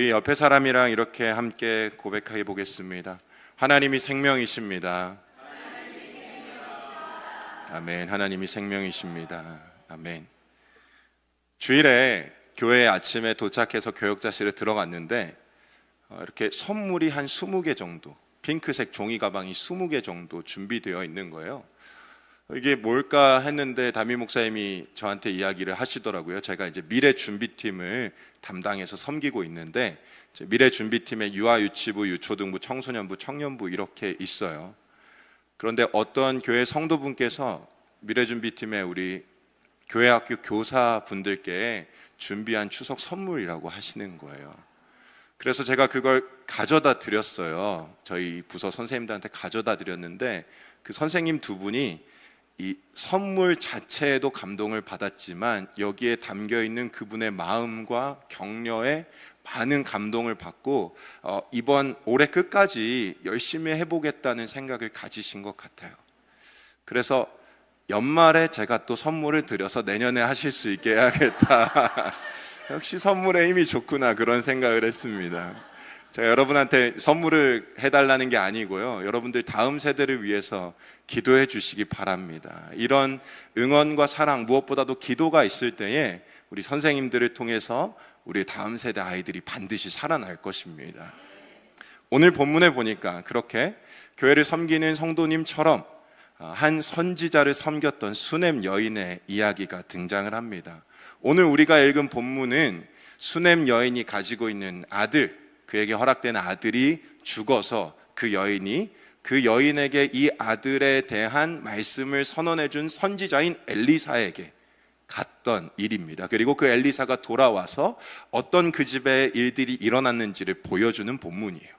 우리 옆에 사람이랑 이렇게 함께 고백해 보겠습니다. 하나님이 생명이십니다. 아멘. 하나님이 생명이십니다. 아멘. 주일에 교회 아침에 도착해서 교역자실에 들어갔는데 이렇게 선물이 한 20개 정도, 핑크색 종이 가방이 20개 정도 준비되어 있는 거예요. 이게 뭘까 했는데 담임 목사님이 저한테 이야기를 하시더라고요. 제가 이제 미래 준비팀을 담당해서 섬기고 있는데, 미래 준비팀에 유아, 유치부, 유초등부, 청소년부, 청년부 이렇게 있어요. 그런데 어떤 교회 성도분께서 미래 준비팀에 우리 교회 학교 교사분들께 준비한 추석 선물이라고 하시는 거예요. 그래서 제가 그걸 가져다 드렸어요. 저희 부서 선생님들한테 가져다 드렸는데, 그 선생님 두 분이 이 선물 자체에도 감동을 받았지만 여기에 담겨있는 그분의 마음과 격려에 많은 감동을 받고 이번 올해 끝까지 열심히 해보겠다는 생각을 가지신 것 같아요. 그래서 연말에 제가 또 선물을 드려서 내년에 하실 수 있게 해야겠다. 역시 선물의 힘이 좋구나, 그런 생각을 했습니다. 제가 여러분한테 선물을 해달라는 게 아니고요, 여러분들 다음 세대를 위해서 기도해 주시기 바랍니다. 이런 응원과 사랑, 무엇보다도 기도가 있을 때에 우리 선생님들을 통해서 우리 다음 세대 아이들이 반드시 살아날 것입니다. 오늘 본문에 보니까 그렇게 교회를 섬기는 성도님처럼 한 선지자를 섬겼던 수넴 여인의 이야기가 등장을 합니다. 오늘 우리가 읽은 본문은 수넴 여인이 가지고 있는 아들, 그에게 허락된 아들이 죽어서 그 여인에게 이 아들에 대한 말씀을 선언해준 선지자인 엘리사에게 갔던 일입니다. 그리고 그 엘리사가 돌아와서 어떤 그 집에 일들이 일어났는지를 보여주는 본문이에요.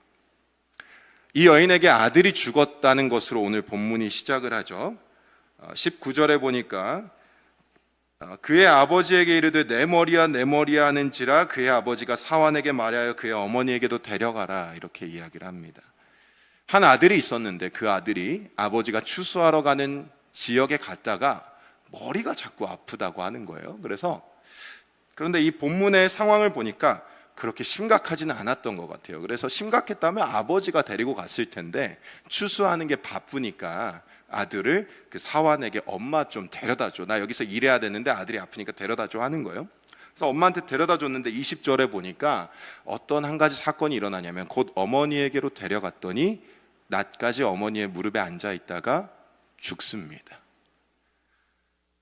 이 여인에게 아들이 죽었다는 것으로 오늘 본문이 시작을 하죠. 19절에 보니까 그의 아버지에게 이르되 내 머리야 내 머리야 하는지라 그의 아버지가 사환에게 말하여 그의 어머니에게도 데려가라, 이렇게 이야기를 합니다. 한 아들이 있었는데 그 아들이 아버지가 추수하러 가는 지역에 갔다가 머리가 자꾸 아프다고 하는 거예요. 그런데 이 본문의 상황을 보니까 그렇게 심각하지는 않았던 것 같아요. 그래서 심각했다면 아버지가 데리고 갔을 텐데 추수하는 게 바쁘니까 아들을 그 사환에게 엄마 좀 데려다 줘, 나 여기서 일해야 되는데 아들이 아프니까 데려다 줘 하는 거예요. 그래서 엄마한테 데려다 줬는데 20절에 보니까 어떤 한 가지 사건이 일어나냐면 곧 어머니에게로 데려갔더니 낮까지 어머니의 무릎에 앉아 있다가 죽습니다.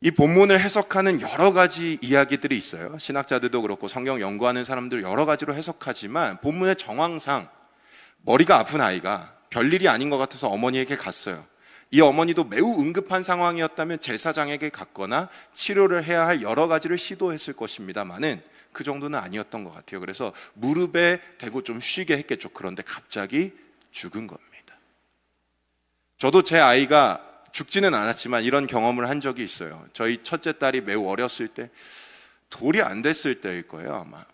이 본문을 해석하는 여러 가지 이야기들이 있어요. 신학자들도 그렇고 성경 연구하는 사람들 여러 가지로 해석하지만 본문의 정황상 머리가 아픈 아이가 별일이 아닌 것 같아서 어머니에게 갔어요. 이 어머니도 매우 응급한 상황이었다면 제사장에게 갔거나 치료를 해야 할 여러 가지를 시도했을 것입니다만은 그 정도는 아니었던 것 같아요. 그래서 무릎에 대고 좀 쉬게 했겠죠. 그런데 갑자기 죽은 겁니다. 저도 제 아이가 죽지는 않았지만 이런 경험을 한 적이 있어요. 저희 첫째 딸이 매우 어렸을 때, 돌이 안 됐을 때일 거예요 아마.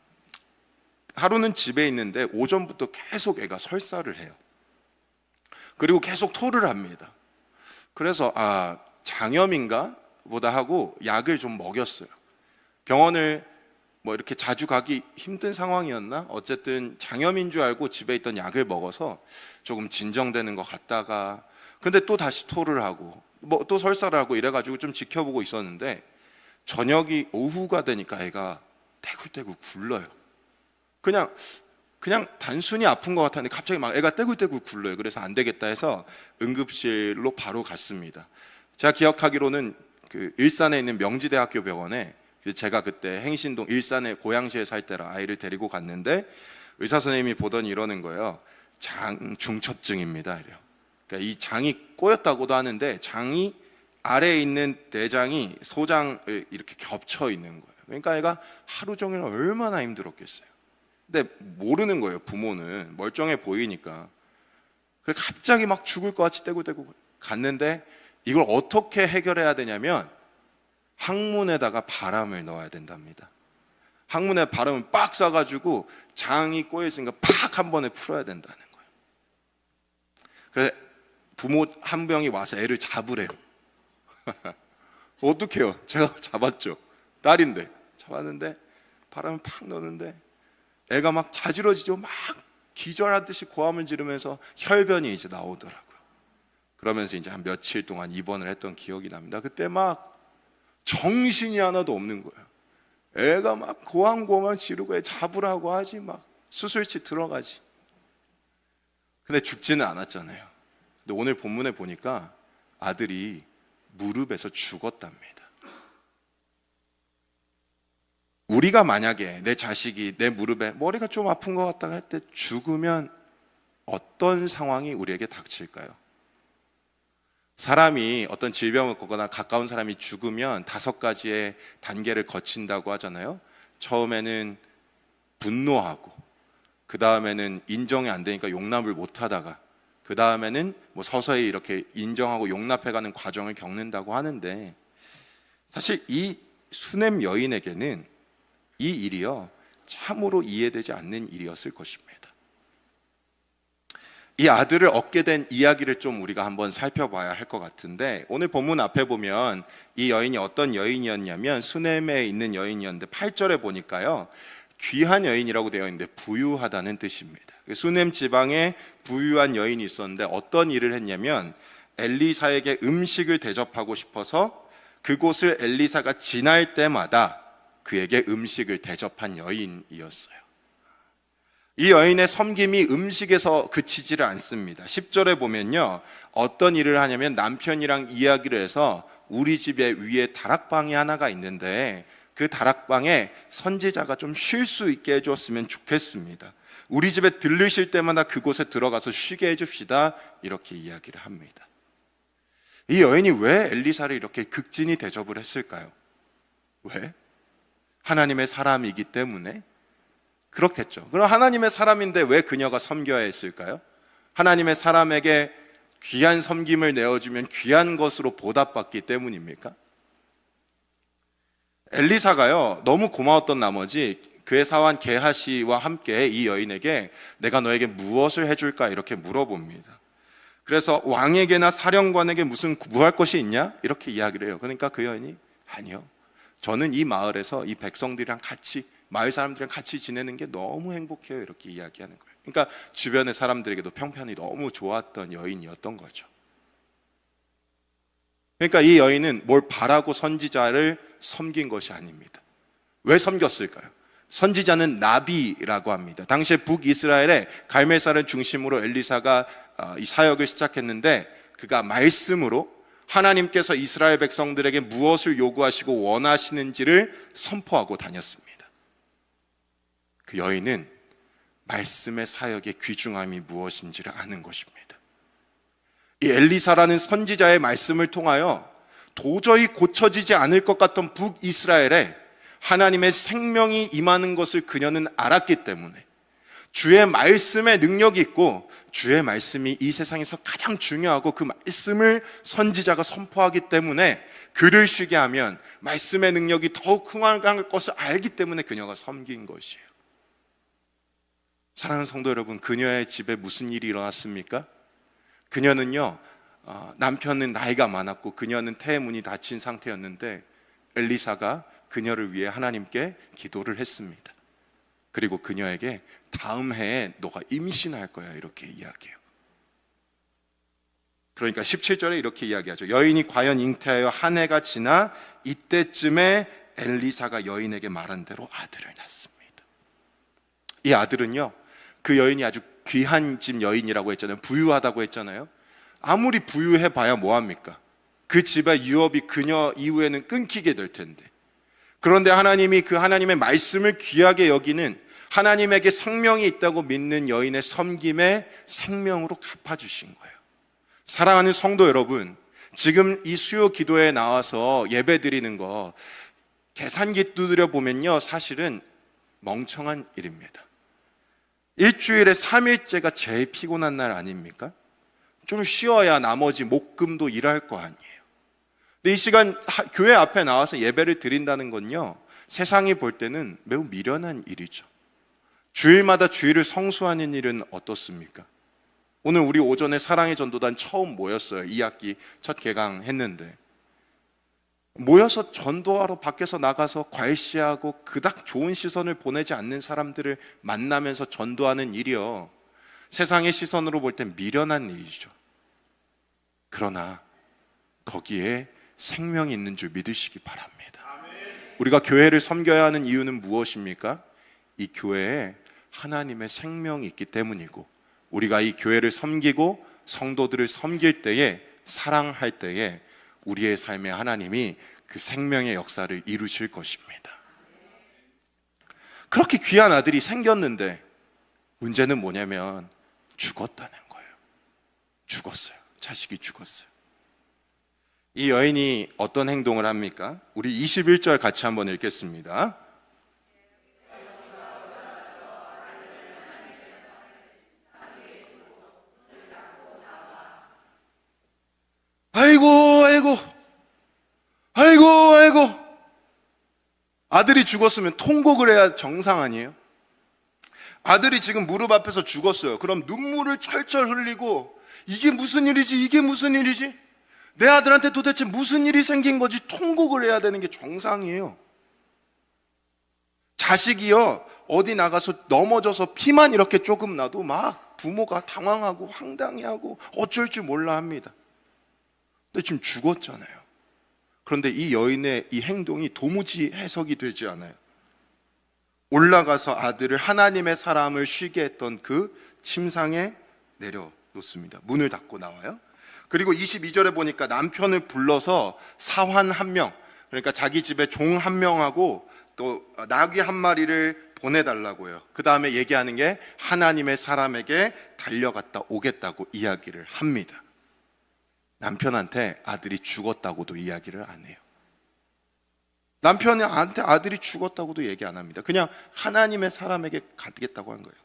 하루는 집에 있는데 오전부터 계속 애가 설사를 해요. 그리고 계속 토를 합니다. 그래서 장염인가 보다 하고 약을 좀 먹였어요. 병원을 이렇게 자주 가기 힘든 상황이었나? 어쨌든 장염인 줄 알고 집에 있던 약을 먹어서 조금 진정되는 것 같다가, 근데 또 다시 토를 하고 또 설사를 하고 이래가지고 좀 지켜보고 있었는데 저녁이 오후가 되니까 애가 떼굴떼굴 굴러요. 그냥 단순히 아픈 것 같았는데 갑자기 막 애가 떼굴떼굴 굴러요. 그래서 안 되겠다 해서 응급실로 바로 갔습니다. 제가 기억하기로는 그 일산에 있는 명지대학교 병원에, 제가 그때 행신동 일산에 고양시에 살 때라 아이를 데리고 갔는데 의사 선생님이 보더니 이러는 거예요. 장 중첩증입니다, 이래요. 그러니까 이 장이 꼬였다고도 하는데 장이 아래에 있는 내장이 소장을 이렇게 겹쳐 있는 거예요. 그러니까 애가 하루 종일 얼마나 힘들었겠어요. 근데 모르는 거예요. 부모는 멀쩡해 보이니까. 그래서 갑자기 막 죽을 것 같이 떼굴떼굴 갔는데 이걸 어떻게 해결해야 되냐면 항문에다가 바람을 넣어야 된답니다. 항문에 바람을 빡 쏴가지고 장이 꼬여있으니까 팍 한 번에 풀어야 된다는 거예요. 그래서 부모 한 명이 와서 애를 잡으래요. 어떡해요? 제가 잡았죠. 딸인데 잡았는데 바람을 팍 넣는데 애가 막 자지러지죠. 막 기절하듯이 고함을 지르면서 혈변이 이제 나오더라고요. 그러면서 이제 한 며칠 동안 입원을 했던 기억이 납니다. 그때 막 정신이 하나도 없는 거예요. 애가 막 고함고함 지르고 애 잡으라고 하지, 막 수술실 들어가지. 근데 죽지는 않았잖아요. 근데 오늘 본문에 보니까 아들이 무릎에서 죽었답니다. 우리가 만약에 내 자식이 내 무릎에 머리가 좀 아픈 것 같다 할 때 죽으면 어떤 상황이 우리에게 닥칠까요? 사람이 어떤 질병을 겪거나 가까운 사람이 죽으면 5가지의 단계를 거친다고 하잖아요. 처음에는 분노하고, 그 다음에는 인정이 안 되니까 용납을 못 하다가, 그 다음에는 뭐 서서히 이렇게 인정하고 용납해가는 과정을 겪는다고 하는데, 사실 이 수넴 여인에게는 이 일이요 참으로 이해되지 않는 일이었을 것입니다. 이 아들을 얻게 된 이야기를 좀 우리가 한번 살펴봐야 할 것 같은데, 오늘 본문 앞에 보면 이 여인이 어떤 여인이었냐면 수넴에 있는 여인이었는데 8절에 보니까요 귀한 여인이라고 되어 있는데 부유하다는 뜻입니다. 수넴 지방에 부유한 여인이 있었는데 어떤 일을 했냐면 엘리사에게 음식을 대접하고 싶어서 그곳을 엘리사가 지날 때마다 그에게 음식을 대접한 여인이었어요. 이 여인의 섬김이 음식에서 그치지를 않습니다. 10절에 보면요 어떤 일을 하냐면 남편이랑 이야기를 해서 우리 집에 위에 다락방이 하나가 있는데 그 다락방에 선지자가 좀 쉴 수 있게 해줬으면 좋겠습니다. 우리 집에 들르실 때마다 그곳에 들어가서 쉬게 해줍시다, 이렇게 이야기를 합니다. 이 여인이 왜 엘리사를 이렇게 극진히 대접을 했을까요? 왜? 하나님의 사람이기 때문에 그렇겠죠. 그럼 하나님의 사람인데 왜 그녀가 섬겨야 했을까요? 하나님의 사람에게 귀한 섬김을 내어주면 귀한 것으로 보답받기 때문입니까? 엘리사가요 너무 고마웠던 나머지 그의 사환 게하시와 함께 이 여인에게 내가 너에게 무엇을 해줄까 이렇게 물어봅니다. 그래서 왕에게나 사령관에게 무슨 구할 것이 있냐? 이렇게 이야기를 해요. 그러니까 그 여인이 아니요, 저는 이 마을에서 이 백성들이랑 같이, 마을 사람들이랑 같이 지내는 게 너무 행복해요, 이렇게 이야기하는 거예요. 그러니까 주변의 사람들에게도 평판이 너무 좋았던 여인이었던 거죠. 그러니까 이 여인은 뭘 바라고 선지자를 섬긴 것이 아닙니다. 왜 섬겼을까요? 선지자는 나비라고 합니다. 당시에 북이스라엘의 갈멜산을 중심으로 엘리사가 이 사역을 시작했는데 그가 말씀으로 하나님께서 이스라엘 백성들에게 무엇을 요구하시고 원하시는지를 선포하고 다녔습니다. 그 여인은 말씀의 사역의 귀중함이 무엇인지를 아는 것입니다. 이 엘리사라는 선지자의 말씀을 통하여 도저히 고쳐지지 않을 것 같던 북이스라엘에 하나님의 생명이 임하는 것을 그녀는 알았기 때문에, 주의 말씀에 능력이 있고 주의 말씀이 이 세상에서 가장 중요하고 그 말씀을 선지자가 선포하기 때문에 그를 쉬게 하면 말씀의 능력이 더욱 흥황할 것을 알기 때문에 그녀가 섬긴 것이에요. 사랑하는 성도 여러분, 그녀의 집에 무슨 일이 일어났습니까? 그녀는요 남편은 나이가 많았고 그녀는 태문이 닫힌 상태였는데 엘리사가 그녀를 위해 하나님께 기도를 했습니다. 그리고 그녀에게 다음 해에 너가 임신할 거야, 이렇게 이야기해요. 그러니까 17절에 이렇게 이야기하죠. 여인이 과연 잉태하여 한 해가 지나 이때쯤에 엘리사가 여인에게 말한 대로 아들을 낳습니다. 이 아들은요 그 여인이 아주 귀한 집 여인이라고 했잖아요. 부유하다고 했잖아요. 아무리 부유해봐야 뭐합니까? 그 집의 유업이 그녀 이후에는 끊기게 될 텐데, 그런데 하나님이 그 하나님의 말씀을 귀하게 여기는, 하나님에게 생명이 있다고 믿는 여인의 섬김에 생명으로 갚아주신 거예요. 사랑하는 성도 여러분, 지금 이 수요 기도에 나와서 예배 드리는 거 계산기 두드려 보면요 사실은 멍청한 일입니다. 일주일에 3일째가 제일 피곤한 날 아닙니까? 좀 쉬어야 나머지 목금도 일할 거 아니에요. 근데 이 시간 교회 앞에 나와서 예배를 드린다는 건요 세상이 볼 때는 매우 미련한 일이죠. 주일마다 주일을 성수하는 일은 어떻습니까? 오늘 우리 오전에 사랑의 전도단 처음 모였어요. 2학기 첫 개강했는데 모여서 전도하러 밖에서 나가서 괄시하고 그닥 좋은 시선을 보내지 않는 사람들을 만나면서 전도하는 일이요, 세상의 시선으로 볼 땐 미련한 일이죠. 그러나 거기에 생명이 있는 줄 믿으시기 바랍니다. 우리가 교회를 섬겨야 하는 이유는 무엇입니까? 이 교회에 하나님의 생명이 있기 때문이고, 우리가 이 교회를 섬기고 성도들을 섬길 때에, 사랑할 때에 우리의 삶에 하나님이 그 생명의 역사를 이루실 것입니다. 그렇게 귀한 아들이 생겼는데 문제는 뭐냐면 죽었다는 거예요. 죽었어요. 자식이 죽었어요. 이 여인이 어떤 행동을 합니까? 우리 21절 같이 한번 읽겠습니다. 아이고. 아들이 죽었으면 통곡을 해야 정상 아니에요? 아들이 지금 무릎 앞에서 죽었어요. 그럼 눈물을 철철 흘리고 이게 무슨 일이지? 내 아들한테 도대체 무슨 일이 생긴 거지? 통곡을 해야 되는 게 정상이에요. 자식이요, 어디 나가서 넘어져서 피만 이렇게 조금 나도 막 부모가 당황하고 황당해하고 어쩔 줄 몰라 합니다. 근데 지금 죽었잖아요. 그런데 이 여인의 이 행동이 도무지 해석이 되지 않아요. 올라가서 아들을, 하나님의 사람을 쉬게 했던 그 침상에 내려놓습니다. 문을 닫고 나와요. 그리고 22절에 보니까 남편을 불러서 사환 한 명, 그러니까 자기 집에 종 한 명하고 또 나귀 한 마리를 보내달라고 해요. 그 다음에 얘기하는 게 하나님의 사람에게 달려갔다 오겠다고 이야기를 합니다. 남편한테 아들이 죽었다고도 이야기를 안 해요. 남편한테 아들이 죽었다고도 얘기 안 합니다. 그냥 하나님의 사람에게 가겠다고 한 거예요.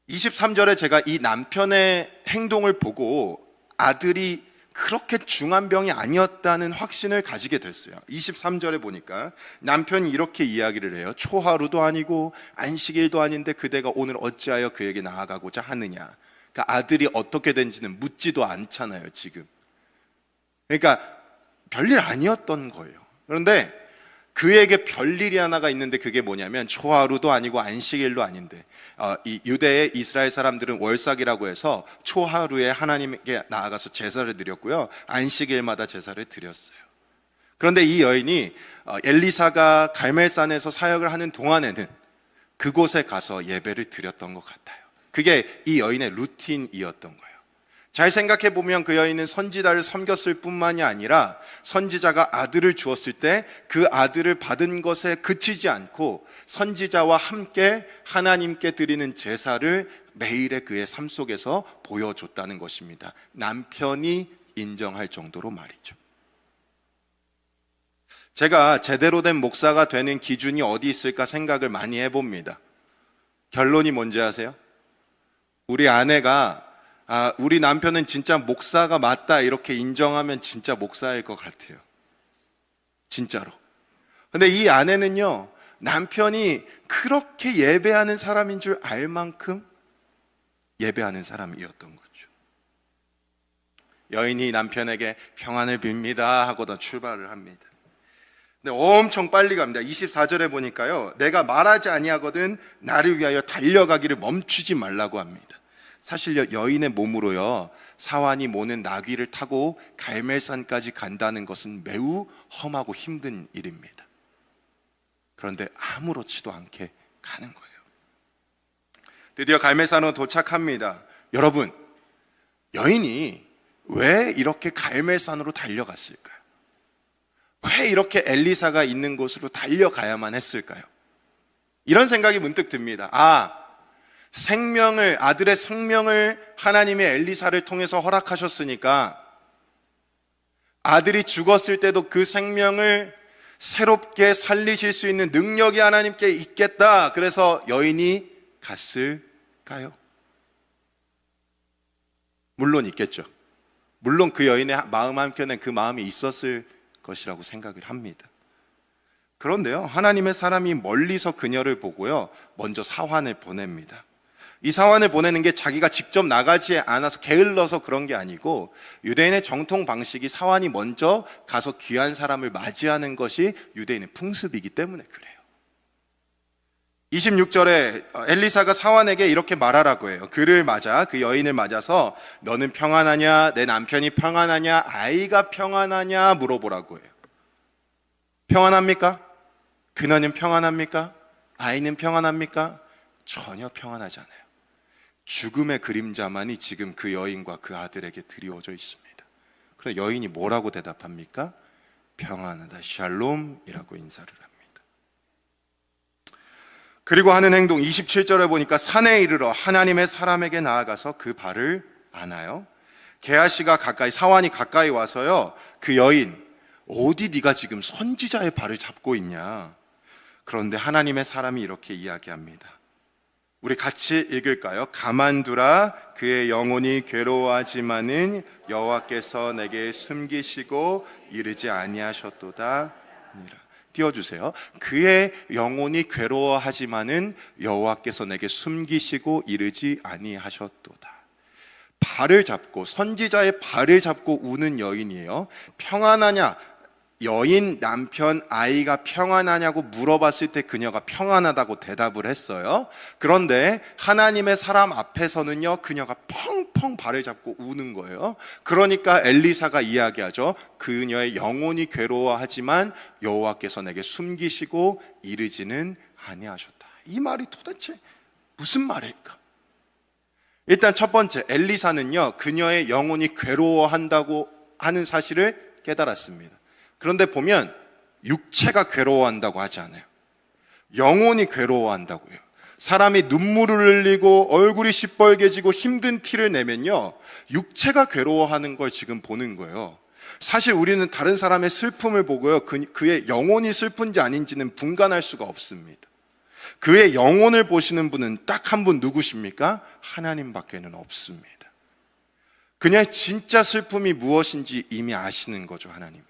23절에 제가 이 남편의 행동을 보고 아들이 그렇게 중한 병이 아니었다는 확신을 가지게 됐어요. 23절에 보니까 남편이 이렇게 이야기를 해요. 초하루도 아니고 안식일도 아닌데 그대가 오늘 어찌하여 그에게 나아가고자 하느냐. 그러니까 아들이 어떻게 된지는 묻지도 않잖아요, 지금. 그러니까 별일 아니었던 거예요. 그런데 그에게 별일이 하나가 있는데 그게 뭐냐면 초하루도 아니고 안식일도 아닌데 이 유대의 이스라엘 사람들은 월삭이라고 해서 초하루에 하나님께 나아가서 제사를 드렸고요, 안식일마다 제사를 드렸어요. 그런데 이 여인이 엘리사가 갈멜산에서 사역을 하는 동안에는 그곳에 가서 예배를 드렸던 것 같아요. 그게 이 여인의 루틴이었던 거예요. 잘 생각해 보면 그 여인은 선지자를 섬겼을 뿐만이 아니라 선지자가 아들을 주었을 때 그 아들을 받은 것에 그치지 않고 선지자와 함께 하나님께 드리는 제사를 매일의 그의 삶 속에서 보여줬다는 것입니다. 남편이 인정할 정도로 말이죠. 제가 제대로 된 목사가 되는 기준이 어디 있을까 생각을 많이 해봅니다. 결론이 뭔지 아세요? 우리 아내가 우리 남편은 진짜 목사가 맞다 이렇게 인정하면 진짜 목사일 것 같아요. 진짜로. 근데 이 아내는요, 남편이 그렇게 예배하는 사람인 줄 알 만큼 예배하는 사람이었던 거죠. 여인이 남편에게 평안을 빕니다 하고도 출발을 합니다. 근데 엄청 빨리 갑니다. 24절에 보니까요, 내가 말하지 아니하거든 나를 위하여 달려가기를 멈추지 말라고 합니다. 사실 여인의 몸으로요, 사환이 모는 나귀를 타고 갈멜산까지 간다는 것은 매우 험하고 힘든 일입니다. 그런데 아무렇지도 않게 가는 거예요. 드디어 갈멜산으로 도착합니다. 여러분, 여인이 왜 이렇게 갈멜산으로 달려갔을까요? 왜 이렇게 엘리사가 있는 곳으로 달려가야만 했을까요? 이런 생각이 문득 듭니다. 아들의 생명을 하나님의 엘리사를 통해서 허락하셨으니까 아들이 죽었을 때도 그 생명을 새롭게 살리실 수 있는 능력이 하나님께 있겠다. 그래서 여인이 갔을까요? 물론 있겠죠. 물론 그 여인의 마음 한켠에 그 마음이 있었을 것이라고 생각을 합니다. 그런데요, 하나님의 사람이 멀리서 그녀를 보고요, 먼저 사환을 보냅니다. 이 사환을 보내는 게 자기가 직접 나가지 않아서 게을러서 그런 게 아니고 유대인의 정통 방식이 사환이 먼저 가서 귀한 사람을 맞이하는 것이 유대인의 풍습이기 때문에 그래요. 26절에 엘리사가 사환에게 이렇게 말하라고 해요. 그를 맞아, 그 여인을 맞아서 너는 평안하냐, 내 남편이 평안하냐, 아이가 평안하냐 물어보라고 해요. 평안합니까? 그녀는 평안합니까? 아이는 평안합니까? 전혀 평안하지 않아요. 죽음의 그림자만이 지금 그 여인과 그 아들에게 드리워져 있습니다. 그래서 여인이 뭐라고 대답합니까? 평안하다, 샬롬이라고 인사를 합니다. 그리고 하는 행동 27절에 보니까 산에 이르러 하나님의 사람에게 나아가서 그 발을 안아요. 게하시가 가까이, 사환이 가까이 와서요, 그 여인, 어디 네가 지금 선지자의 발을 잡고 있냐? 그런데 하나님의 사람이 이렇게 이야기합니다. 우리 같이 읽을까요? 가만두라, 그의 영혼이 괴로워하지만은 여호와께서 내게 숨기시고 이르지 아니하셨도다. 띄워주세요. 그의 영혼이 괴로워하지만은 여호와께서 내게 숨기시고 이르지 아니하셨도다. 발을 잡고, 선지자의 발을 잡고 우는 여인이에요. 평안하냐? 여인, 남편, 아이가 평안하냐고 물어봤을 때 그녀가 평안하다고 대답을 했어요. 그런데 하나님의 사람 앞에서는요, 그녀가 펑펑 발을 잡고 우는 거예요. 그러니까 엘리사가 이야기하죠. 그녀의 영혼이 괴로워하지만 여호와께서 내게 숨기시고 이르지는 아니하셨다. 이 말이 도대체 무슨 말일까? 일단 첫 번째, 엘리사는요, 그녀의 영혼이 괴로워한다고 하는 사실을 깨달았습니다. 그런데 보면 육체가 괴로워한다고 하지 않아요. 영혼이 괴로워한다고요. 사람이 눈물을 흘리고 얼굴이 시뻘개지고 힘든 티를 내면요, 육체가 괴로워하는 걸 지금 보는 거예요. 사실 우리는 다른 사람의 슬픔을 보고요, 그의 영혼이 슬픈지 아닌지는 분간할 수가 없습니다. 그의 영혼을 보시는 분은 딱 한 분 누구십니까? 하나님밖에는 없습니다. 그녀의 진짜 슬픔이 무엇인지 이미 아시는 거죠, 하나님이.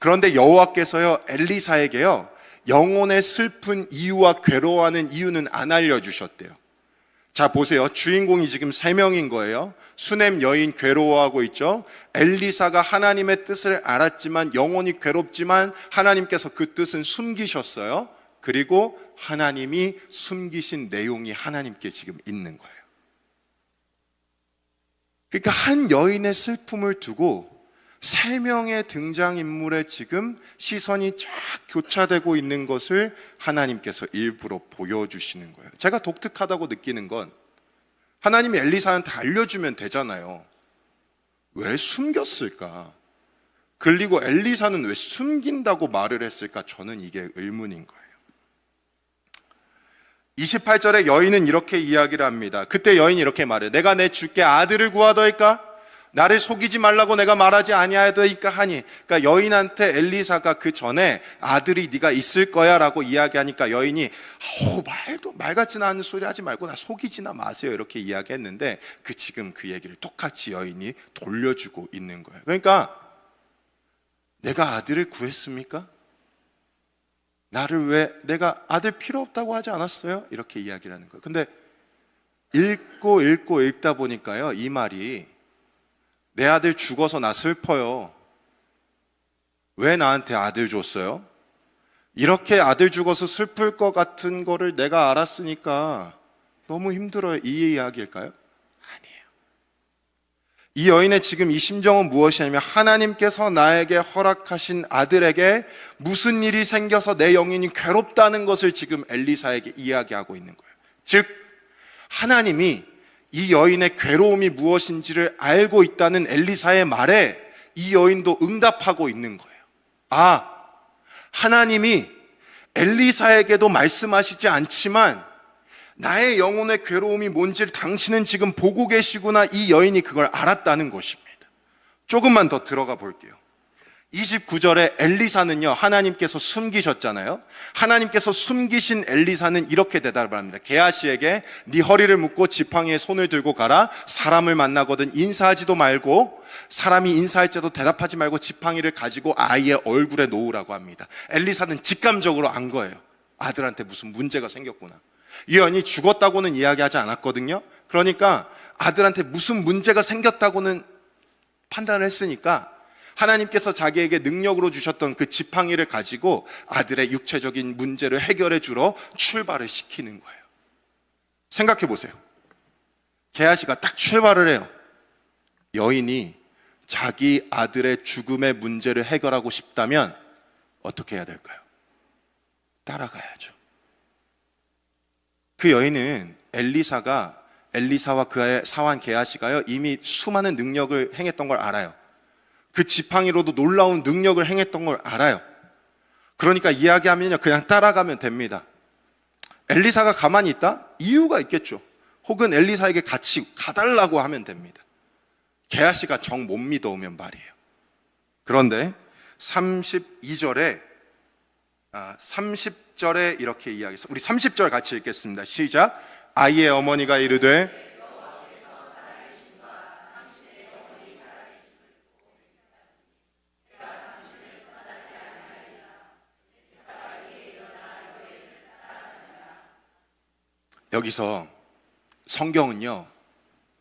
그런데 여호와께서요, 엘리사에게요, 영혼의 슬픈 이유와 괴로워하는 이유는 안 알려주셨대요. 자, 보세요. 주인공이 지금 3명인 거예요. 수넴 여인 괴로워하고 있죠. 엘리사가 하나님의 뜻을 알았지만, 영혼이 괴롭지만 하나님께서 그 뜻은 숨기셨어요. 그리고 하나님이 숨기신 내용이 하나님께 지금 있는 거예요. 그러니까 한 여인의 슬픔을 두고 3명의 등장인물에 지금 시선이 쫙 교차되고 있는 것을 하나님께서 일부러 보여주시는 거예요. 제가 독특하다고 느끼는 건, 하나님이 엘리사한테 알려주면 되잖아요. 왜 숨겼을까? 그리고 엘리사는 왜 숨긴다고 말을 했을까? 저는 이게 의문인 거예요. 28절에 여인은 이렇게 이야기를 합니다. 그때 여인이 이렇게 말해요. 내가 내 주께 아들을 구하더이까? 나를 속이지 말라고 내가 말하지 아니하더이까 하니. 그러니까 여인한테 엘리사가 그 전에 아들이 네가 있을 거야 라고 이야기하니까 여인이 말 같지는 않은 소리 하지 말고 나 속이지나 마세요 이렇게 이야기했는데, 지금 그 얘기를 똑같이 여인이 돌려주고 있는 거예요. 그러니까 내가 아들을 구했습니까? 내가 아들 필요 없다고 하지 않았어요? 이렇게 이야기를 하는 거예요. 근데 읽다 보니까요, 이 말이 내 아들 죽어서 나 슬퍼요. 왜 나한테 아들 줬어요? 이렇게 아들 죽어서 슬플 것 같은 거를 내가 알았으니까 너무 힘들어요. 이 이야기일까요? 아니에요. 이 여인의 지금 이 심정은 무엇이냐면, 하나님께서 나에게 허락하신 아들에게 무슨 일이 생겨서 내 영혼이 괴롭다는 것을 지금 엘리사에게 이야기하고 있는 거예요. 즉, 하나님이 이 여인의 괴로움이 무엇인지를 알고 있다는 엘리사의 말에 이 여인도 응답하고 있는 거예요. 하나님이 엘리사에게도 말씀하시지 않지만 나의 영혼의 괴로움이 뭔지를 당신은 지금 보고 계시구나, 이 여인이 그걸 알았다는 것입니다. 조금만 더 들어가 볼게요. 29절에 엘리사는요, 하나님께서 숨기셨잖아요. 하나님께서 숨기신 엘리사는 이렇게 대답을 합니다. 게하시에게 네 허리를 묶고 지팡이에 손을 들고 가라. 사람을 만나거든 인사하지도 말고, 사람이 인사할 때도 대답하지 말고 지팡이를 가지고 아이의 얼굴에 놓으라고 합니다. 엘리사는 직감적으로 안 거예요. 아들한테 무슨 문제가 생겼구나. 이 여인이 죽었다고는 이야기하지 않았거든요. 그러니까 아들한테 무슨 문제가 생겼다고는 판단을 했으니까 하나님께서 자기에게 능력으로 주셨던 그 지팡이를 가지고 아들의 육체적인 문제를 해결해 주러 출발을 시키는 거예요. 생각해 보세요. 게하시가 딱 출발을 해요. 여인이 자기 아들의 죽음의 문제를 해결하고 싶다면 어떻게 해야 될까요? 따라가야죠. 그 여인은 엘리사와 그의 사환 게하시가요, 이미 수많은 능력을 행했던 걸 알아요. 그 지팡이로도 놀라운 능력을 행했던 걸 알아요. 그러니까 이야기하면요, 그냥 따라가면 됩니다. 엘리사가 가만히 있다? 이유가 있겠죠. 혹은 엘리사에게 같이 가달라고 하면 됩니다. 게하시가 정 못 믿어오면 말이에요. 그런데 30절에 이렇게 이야기했어요. 우리 30절 같이 읽겠습니다. 시작. 아이의 어머니가 이르되 여기서 성경은요,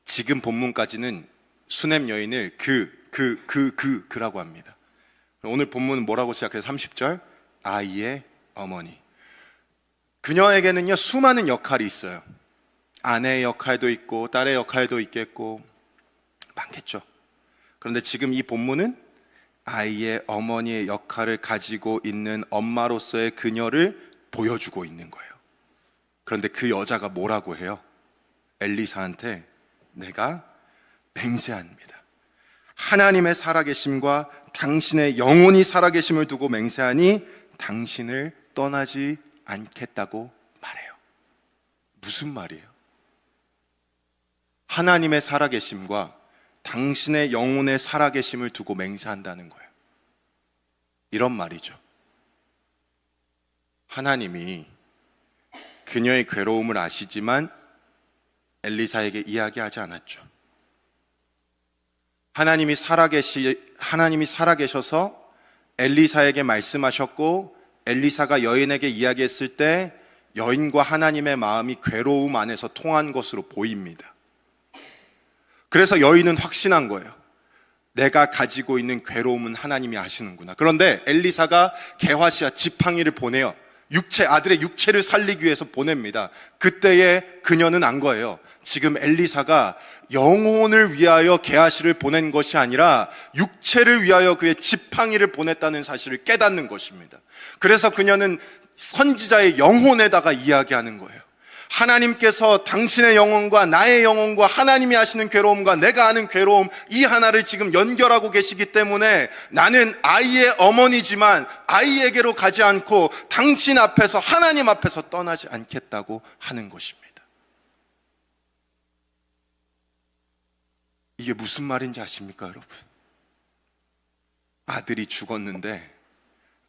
지금 본문까지는 수넴 여인을 그라고 합니다. 오늘 본문은 뭐라고 시작해요? 30절 아이의 어머니. 그녀에게는요 수많은 역할이 있어요. 아내의 역할도 있고 딸의 역할도 있겠고 많겠죠. 그런데 지금 이 본문은 아이의 어머니의 역할을 가지고 있는 엄마로서의 그녀를 보여주고 있는 거예요. 그런데 그 여자가 뭐라고 해요? 엘리사한테 내가 맹세합니다. 하나님의 살아계심과 당신의 영원히 살아계심을 두고 맹세하니 당신을 떠나지 않겠다고 말해요. 무슨 말이에요? 하나님의 살아계심과 당신의 영혼의 살아계심을 두고 맹세한다는 거예요. 이런 말이죠. 하나님이 그녀의 괴로움을 아시지만 엘리사에게 이야기하지 않았죠. 하나님이 살아계셔서 엘리사에게 말씀하셨고 엘리사가 여인에게 이야기했을 때 여인과 하나님의 마음이 괴로움 안에서 통한 것으로 보입니다. 그래서 여인은 확신한 거예요. 내가 가지고 있는 괴로움은 하나님이 아시는구나. 그런데 엘리사가 게하시와 지팡이를 보내요. 아들의 육체를 살리기 위해서 보냅니다. 그때에 그녀는 안 거예요. 지금 엘리사가 영혼을 위하여 게하시를 보낸 것이 아니라 육체를 위하여 그의 지팡이를 보냈다는 사실을 깨닫는 것입니다. 그래서 그녀는 선지자의 영혼에다가 이야기하는 거예요. 하나님께서 당신의 영혼과 나의 영혼과 하나님이 하시는 괴로움과 내가 아는 괴로움, 이 하나를 지금 연결하고 계시기 때문에 나는 아이의 어머니지만 아이에게로 가지 않고 당신 앞에서, 하나님 앞에서 떠나지 않겠다고 하는 것입니다. 이게 무슨 말인지 아십니까, 여러분? 아들이 죽었는데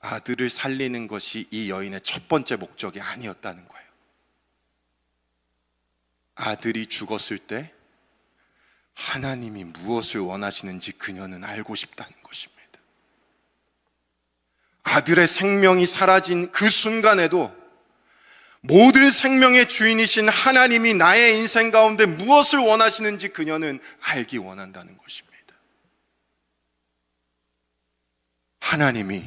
아들을 살리는 것이 이 여인의 첫 번째 목적이 아니었다는 거예요. 아들이 죽었을 때 하나님이 무엇을 원하시는지 그녀는 알고 싶다는 것입니다. 아들의 생명이 사라진 그 순간에도 모든 생명의 주인이신 하나님이 나의 인생 가운데 무엇을 원하시는지 그녀는 알기 원한다는 것입니다. 하나님이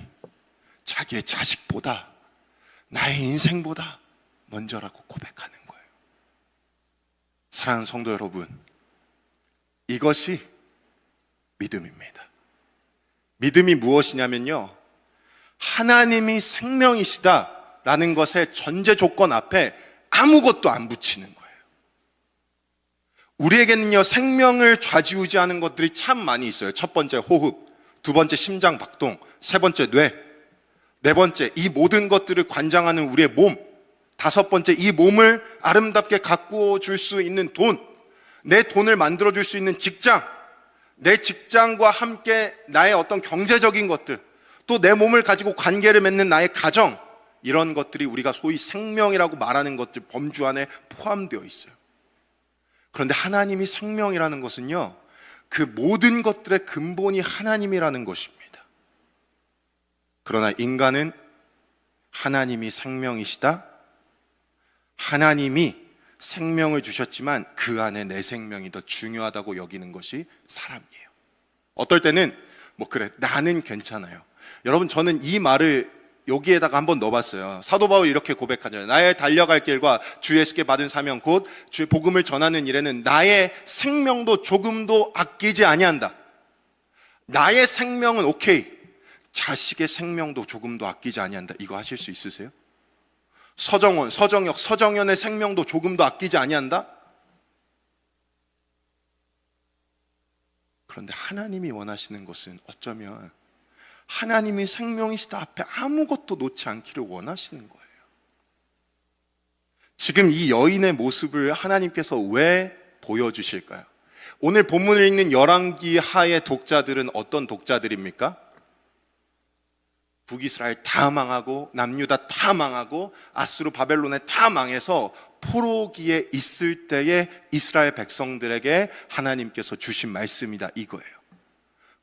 자기의 자식보다, 나의 인생보다 먼저라고 고백하는 거예요. 사랑하는 성도 여러분, 이것이 믿음입니다. 믿음이 무엇이냐면요, 하나님이 생명이시다라는 것의 전제 조건 앞에 아무것도 안 붙이는 거예요. 우리에게는요, 생명을 좌지우지하는 것들이 참 많이 있어요. 첫 번째 호흡, 두 번째 심장 박동, 세 번째 뇌, 네 번째 이 모든 것들을 관장하는 우리의 몸, 다섯 번째 이 몸을 아름답게 가꾸어 줄 수 있는 돈, 내 돈을 만들어 줄 수 있는 직장, 내 직장과 함께 나의 어떤 경제적인 것들, 또 내 몸을 가지고 관계를 맺는 나의 가정, 이런 것들이 우리가 소위 생명이라고 말하는 것들 범주 안에 포함되어 있어요. 그런데 하나님이 생명이라는 것은요, 그 모든 것들의 근본이 하나님이라는 것입니다. 그러나 인간은 하나님이 생명이시다, 하나님이 생명을 주셨지만 그 안에 내 생명이 더 중요하다고 여기는 것이 사람이에요. 어떨 때는 그래, 나는 괜찮아요. 여러분, 저는 이 말을 여기에다가 한번 넣어봤어요. 사도 바울이 이렇게 고백하잖아요. 나의 달려갈 길과 주 예수께 받은 사명 곧 주의 복음을 전하는 일에는 나의 생명도 조금도 아끼지 아니한다. 나의 생명은 오케이, 자식의 생명도 조금도 아끼지 아니한다. 이거 하실 수 있으세요? 서정원, 서정혁, 서정연의 생명도 조금도 아끼지 아니한다? 그런데 하나님이 원하시는 것은 어쩌면 하나님이 생명이시다 앞에 아무것도 놓지 않기를 원하시는 거예요. 지금 이 여인의 모습을 하나님께서 왜 보여주실까요? 오늘 본문을 읽는 열왕기 하의 독자들은 어떤 독자들입니까? 북이스라엘 다 망하고 남유다 다 망하고 아수르 바벨론에 다 망해서 포로기에 있을 때에 이스라엘 백성들에게 하나님께서 주신 말씀이다, 이거예요.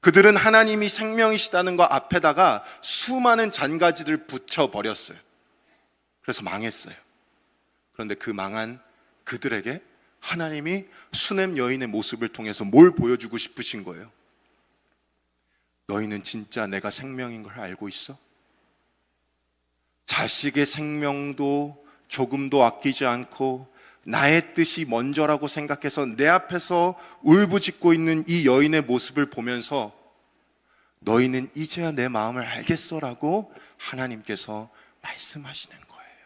그들은 하나님이 생명이시다는 것 앞에다가 수많은 잔가지를 붙여버렸어요. 그래서 망했어요. 그런데 그 망한 그들에게 하나님이 수넴 여인의 모습을 통해서 뭘 보여주고 싶으신 거예요? 너희는 진짜 내가 생명인 걸 알고 있어? 자식의 생명도 조금도 아끼지 않고 나의 뜻이 먼저라고 생각해서 내 앞에서 울부짖고 있는 이 여인의 모습을 보면서 너희는 이제야 내 마음을 알겠어라고 하나님께서 말씀하시는 거예요.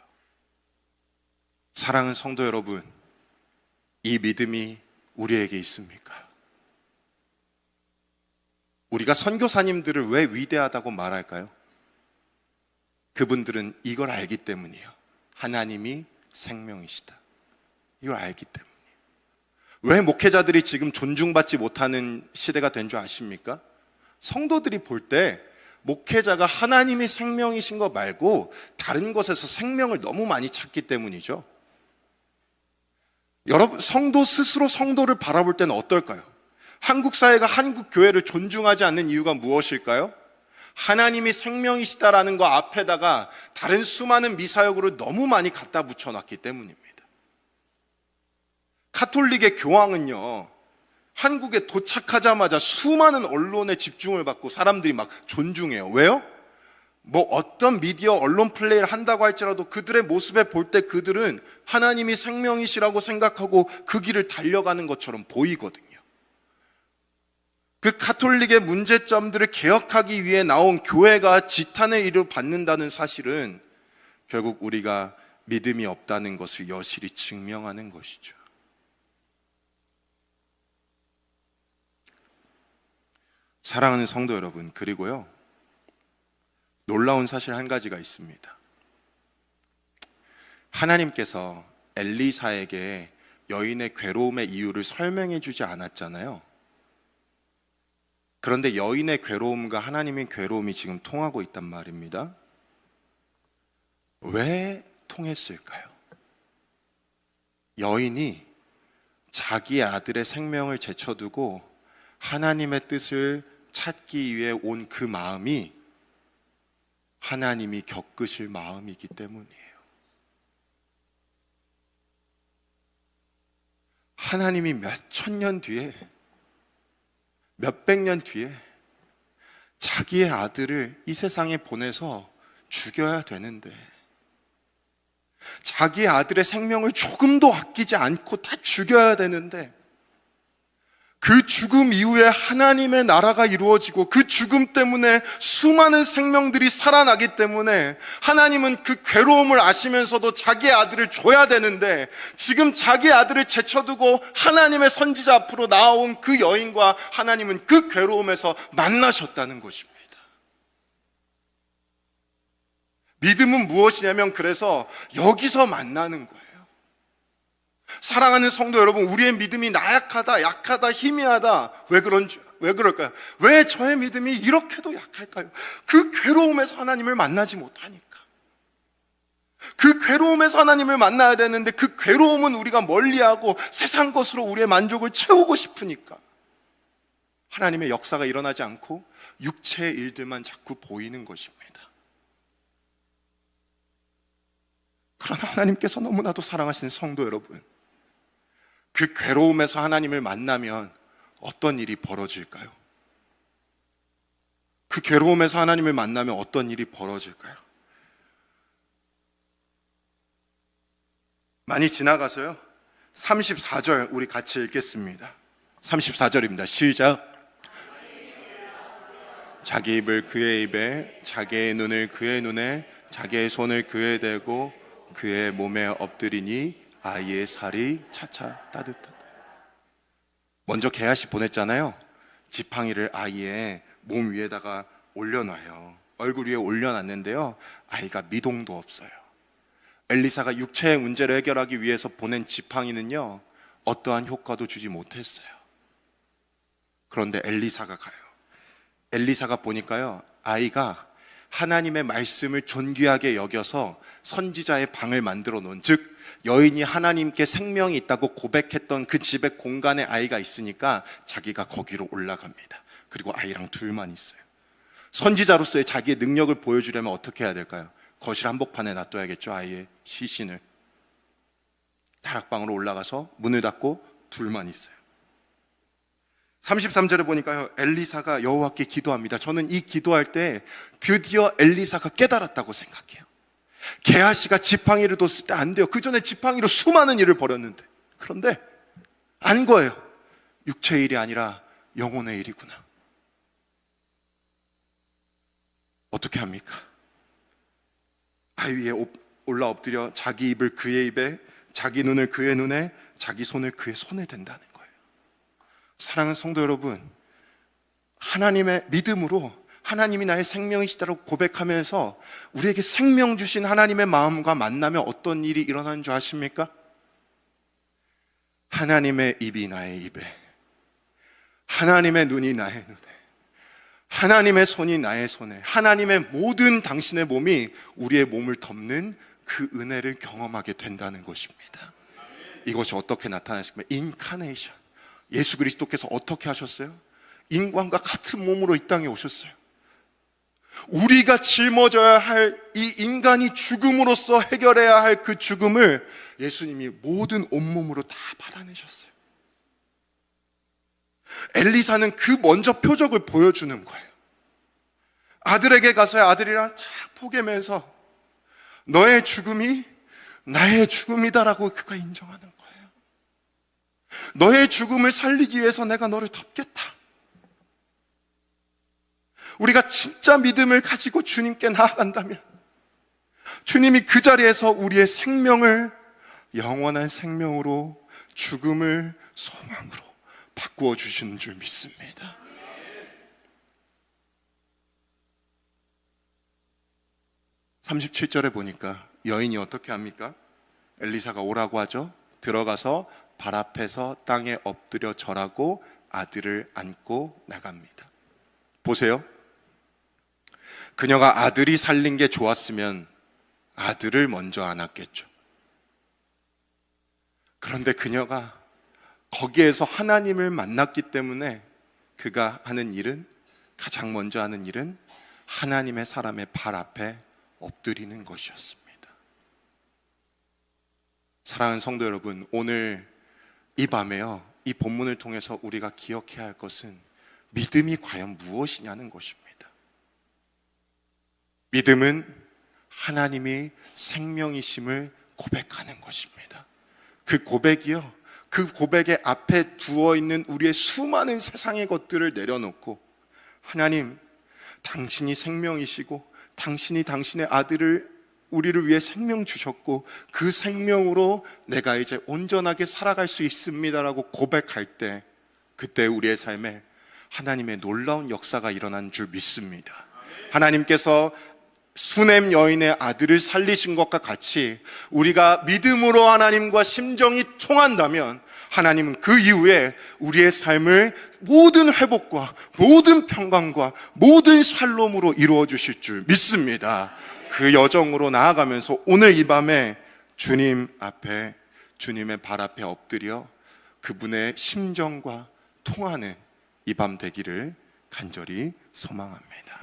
사랑하는 성도 여러분, 이 믿음이 우리에게 있습니까? 우리가 선교사님들을 왜 위대하다고 말할까요? 그분들은 이걸 알기 때문이에요. 하나님이 생명이시다. 이걸 알기 때문이에요. 왜 목회자들이 지금 존중받지 못하는 시대가 된 줄 아십니까? 성도들이 볼 때 목회자가 하나님이 생명이신 거 말고 다른 것에서 생명을 너무 많이 찾기 때문이죠. 여러분, 성도 스스로 성도를 바라볼 때는 어떨까요? 한국 사회가 한국 교회를 존중하지 않는 이유가 무엇일까요? 하나님이 생명이시다라는 거 앞에다가 다른 수많은 미사역으로 너무 많이 갖다 붙여놨기 때문입니다. 가톨릭의 교황은요, 한국에 도착하자마자 수많은 언론의 집중을 받고 사람들이 막 존중해요. 왜요? 어떤 미디어 언론 플레이를 한다고 할지라도 그들의 모습에 볼 때 그들은 하나님이 생명이시라고 생각하고 그 길을 달려가는 것처럼 보이거든요. 그 가톨릭의 문제점들을 개혁하기 위해 나온 교회가 지탄을 이루받는다는 사실은 결국 우리가 믿음이 없다는 것을 여실히 증명하는 것이죠. 사랑하는 성도 여러분, 그리고요, 놀라운 사실 한 가지가 있습니다. 하나님께서 엘리사에게 여인의 괴로움의 이유를 설명해 주지 않았잖아요. 그런데 여인의 괴로움과 하나님의 괴로움이 지금 통하고 있단 말입니다. 왜 통했을까요? 여인이 자기의 아들의 생명을 제쳐두고 하나님의 뜻을 찾기 위해 온 그 마음이 하나님이 겪으실 마음이기 때문이에요. 하나님이 몇천 년 뒤에, 몇백 년 뒤에 자기의 아들을 이 세상에 보내서 죽여야 되는데, 자기의 아들의 생명을 조금도 아끼지 않고 다 죽여야 되는데, 그 죽음 이후에 하나님의 나라가 이루어지고 그 죽음 때문에 수많은 생명들이 살아나기 때문에 하나님은 그 괴로움을 아시면서도 자기의 아들을 줘야 되는데, 지금 자기의 아들을 제쳐두고 하나님의 선지자 앞으로 나아온 그 여인과 하나님은 그 괴로움에서 만나셨다는 것입니다. 믿음은 무엇이냐면 그래서 여기서 만나는 거예요. 사랑하는 성도 여러분, 우리의 믿음이 나약하다, 약하다, 희미하다, 왜 그럴까요? 왜 저의 믿음이 이렇게도 약할까요? 그 괴로움에서 하나님을 만나지 못하니까. 그 괴로움에서 하나님을 만나야 되는데 그 괴로움은 우리가 멀리하고 세상 것으로 우리의 만족을 채우고 싶으니까 하나님의 역사가 일어나지 않고 육체의 일들만 자꾸 보이는 것입니다. 그러나 하나님께서 너무나도 사랑하시는 성도 여러분, 그 괴로움에서 하나님을 만나면 어떤 일이 벌어질까요? 그 괴로움에서 하나님을 만나면 어떤 일이 벌어질까요? 많이 지나가서요, 34절 우리 같이 읽겠습니다. 34절입니다. 시작. 자기 입을 그의 입에, 자기의 눈을 그의 눈에, 자기의 손을 그에 대고 그의 몸에 엎드리니 아이의 살이 차차 따뜻하다. 먼저 게하시 보냈잖아요. 지팡이를 아이의 몸 위에다가 올려놔요. 얼굴 위에 올려놨는데요, 아이가 미동도 없어요. 엘리사가 육체의 문제를 해결하기 위해서 보낸 지팡이는요, 어떠한 효과도 주지 못했어요. 그런데 엘리사가 가요. 엘리사가 보니까요, 아이가 하나님의 말씀을 존귀하게 여겨서 선지자의 방을 만들어 놓은, 즉 여인이 하나님께 생명이 있다고 고백했던 그 집의 공간에 아이가 있으니까 자기가 거기로 올라갑니다. 그리고 아이랑 둘만 있어요. 선지자로서의 자기의 능력을 보여주려면 어떻게 해야 될까요? 거실 한복판에 놔둬야겠죠. 아이의 시신을. 다락방으로 올라가서 문을 닫고 둘만 있어요. 33절에 보니까요, 엘리사가 여호와께 기도합니다. 저는 이 기도할 때 드디어 엘리사가 깨달았다고 생각해요. 게하시가 지팡이를 뒀을 때 안 돼요. 그 전에 지팡이로 수많은 일을 벌였는데, 그런데 안 거예요. 육체의 일이 아니라 영혼의 일이구나. 어떻게 합니까? 아이 위에 올라 엎드려 자기 입을 그의 입에, 자기 눈을 그의 눈에, 자기 손을 그의 손에 댄다는 거예요. 사랑하는 성도 여러분, 하나님의 믿음으로 하나님이 나의 생명이시다라고 고백하면서 우리에게 생명 주신 하나님의 마음과 만나면 어떤 일이 일어나는 줄 아십니까? 하나님의 입이 나의 입에, 하나님의 눈이 나의 눈에, 하나님의 손이 나의 손에, 하나님의 모든 당신의 몸이 우리의 몸을 덮는 그 은혜를 경험하게 된다는 것입니다. 이것이 어떻게 나타나실까요? 인카네이션. 예수 그리스도께서 어떻게 하셨어요? 인간과 같은 몸으로 이 땅에 오셨어요. 우리가 짊어져야 할 이 인간이 죽음으로써 해결해야 할 그 죽음을 예수님이 모든 온몸으로 다 받아내셨어요. 엘리사는 그 먼저 표적을 보여주는 거예요. 아들에게 가서 아들이랑 쫙 포개면서 너의 죽음이 나의 죽음이다라고 그가 인정하는 거예요. 너의 죽음을 살리기 위해서 내가 너를 덮겠다. 우리가 진짜 믿음을 가지고 주님께 나아간다면 주님이 그 자리에서 우리의 생명을 영원한 생명으로, 죽음을 소망으로 바꾸어 주시는 줄 믿습니다. (37) 절에 보니까 여인이 어떻게 합니까? 엘리사가 오라고 하죠. 들어가서 발 앞에서 땅에 엎드려 절하고 아들을 안고 나갑니다. 보세요. 그녀가 아들이 살린 게 좋았으면 아들을 먼저 안았겠죠. 그런데 그녀가 거기에서 하나님을 만났기 때문에 그가 하는 일은, 가장 먼저 하는 일은 하나님의 사람의 발 앞에 엎드리는 것이었습니다. 사랑하는 성도 여러분, 오늘 이 밤에요, 이 본문을 통해서 우리가 기억해야 할 것은 믿음이 과연 무엇이냐는 것입니다. 믿음은 하나님이 생명이심을 고백하는 것입니다. 그 고백이요, 그 고백의 앞에 두어 있는 우리의 수많은 세상의 것들을 내려놓고, 하나님, 당신이 생명이시고 당신이 당신의 아들을 우리를 위해 생명 주셨고 그 생명으로 내가 이제 온전하게 살아갈 수 있습니다라고 고백할 때, 그때 우리의 삶에 하나님의 놀라운 역사가 일어난 줄 믿습니다. 하나님께서 수넴 여인의 아들을 살리신 것과 같이 우리가 믿음으로 하나님과 심정이 통한다면 하나님은 그 이후에 우리의 삶을 모든 회복과 모든 평강과 모든 샬롬으로 이루어 주실 줄 믿습니다. 그 여정으로 나아가면서 오늘 이 밤에 주님 앞에, 주님의 발 앞에 엎드려 그분의 심정과 통하는 이 밤 되기를 간절히 소망합니다.